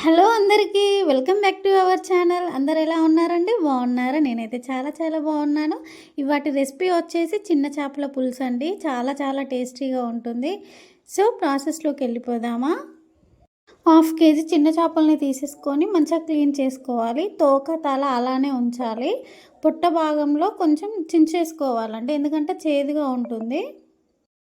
Hello అందరికీ welcome back to our channel. అందరు ఎలా ఉన్నారండి? బాగున్నారా? నేనైతే చాలా చాలా బాగున్నాను. ఇవాటి రెసిపీ వచ్చేసి చిన్న చేపల పులుసు అండి. చాలా చాలా టేస్టీగా ఉంటుంది. సో ప్రాసెస్లోకి వెళ్ళిపోదామా? హాఫ్ కేజీ చిన్న చేపల్ని తీసేసుకొని మంచిగా క్లీన్ చేసుకోవాలి. తోక తల అలానే ఉంచాలి. పొట్ట భాగంలో కొంచెం చించేసుకోవాలండి, ఎందుకంటే చేదుగా ఉంటుంది.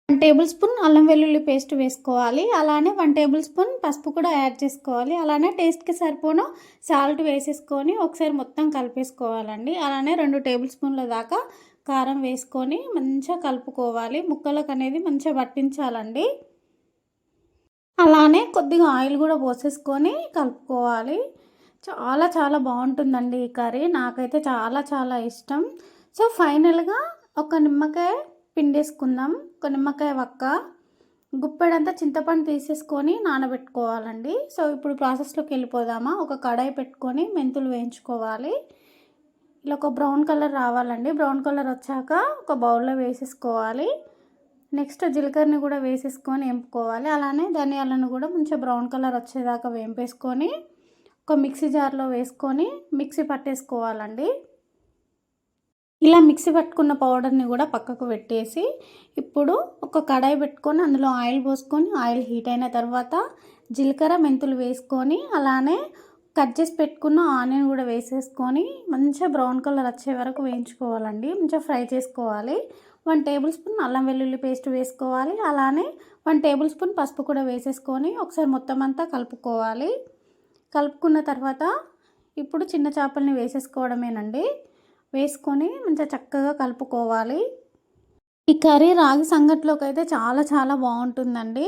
1 టేబుల్ స్పూన్ అల్లం వెల్లుల్లి పేస్ట్ వేసుకోవాలి. అలానే 1 టేబుల్ స్పూన్ పసుపు కూడా యాడ్ చేసుకోవాలి. అలానే టేస్ట్కి సరిపోను సాల్ట్ వేసేసుకొని ఒకసారి మొత్తం కలిపేసుకోవాలండి. అలానే 2 టేబుల్ స్పూన్ల దాకా కారం వేసుకొని మంచిగా కలుపుకోవాలి. ముక్కలకు అనేది మంచిగా పట్టించాలండి. అలానే కొద్దిగా ఆయిల్ కూడా పోసేసుకొని కలుపుకోవాలి. చాలా చాలా బాగుంటుందండి ఈ కర్రీ. నాకైతే చాలా చాలా ఇష్టం. సో ఫైనల్గా ఒక నిమ్మకాయ పిండేసుకుందాం. ఒక నిమ్మకాయ వక్క, గుప్పెడంతా చింతపండు తీసేసుకొని నానబెట్టుకోవాలండి. సో ఇప్పుడు ప్రాసెస్లోకి వెళ్ళిపోదామా? ఒక కడాయి పెట్టుకొని మెంతులు వేయించుకోవాలి. ఇలా ఒక బ్రౌన్ కలర్ రావాలండి. బ్రౌన్ కలర్ వచ్చాక ఒక బౌల్లో వేసేసుకోవాలి. నెక్స్ట్ జీలకర్రని కూడా వేసేసుకొని వేపుకోవాలి. అలానే ధనియాలను కూడా మంచిగా బ్రౌన్ కలర్ వచ్చేదాకా వేపేసుకొని ఒక మిక్సీ జార్లో వేసుకొని మిక్సీ పట్టేసుకోవాలండి. ఇలా మిక్సీ పట్టుకున్న పౌడర్ని కూడా పక్కకు పెట్టేసి ఇప్పుడు ఒక కడాయి పెట్టుకొని అందులో ఆయిల్ పోసుకొని ఆయిల్ హీట్ అయిన తర్వాత జీలకర్ర మెంతులు వేసుకొని అలానే కట్ చేసి పెట్టుకున్న ఆనియన్ కూడా వేసేసుకొని మంచిగా బ్రౌన్ కలర్ వచ్చే వరకు వేయించుకోవాలండి. మంచిగా ఫ్రై చేసుకోవాలి. 1 టేబుల్ స్పూన్ అల్లం వెల్లుల్లి పేస్ట్ వేసుకోవాలి. అలానే 1 టేబుల్ స్పూన్ పసుపు కూడా వేసేసుకొని ఒకసారి మొత్తం అంతా కలుపుకోవాలి. కలుపుకున్న తర్వాత ఇప్పుడు చిన్న చేపల్ని వేసేసుకోవడమేనండి. వేసుకొని మంచిగా చక్కగా కలుపుకోవాలి. ఈ కర్రీ రాగి సంగట్లోకి అయితే చాలా చాలా బాగుంటుందండి.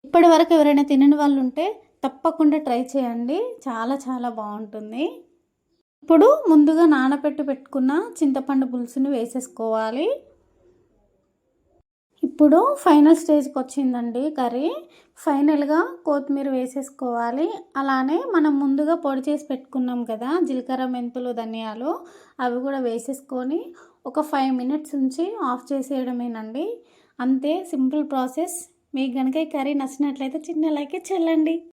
ఇప్పటి వరకు ఎవరైనా తినని వాళ్ళు ఉంటే తప్పకుండా ట్రై చేయండి. చాలా చాలా బాగుంటుంది. ఇప్పుడు ముందుగా పెట్టుకున్న చింతపండు పులుసుని వేసేసుకోవాలి. ఇప్పుడు ఫైనల్ స్టేజ్కి వచ్చిందండి కర్రీ. ఫైనల్గా కొత్తిమీర వేసేసుకోవాలి. అలానే మనం ముందుగా పొడి చేసి పెట్టుకున్నాం కదా జీలకర్ర మెంతులు ధనియాలు, అవి కూడా వేసేసుకొని ఒక 5 మినిట్స్ ఉంచి ఆఫ్ చేసేయడమేనండి. అంతే, సింపుల్ ప్రాసెస్. మీకు కనుక ఈ కర్రీ నచ్చినట్లయితే చిన్న లైక్ చెల్లండి.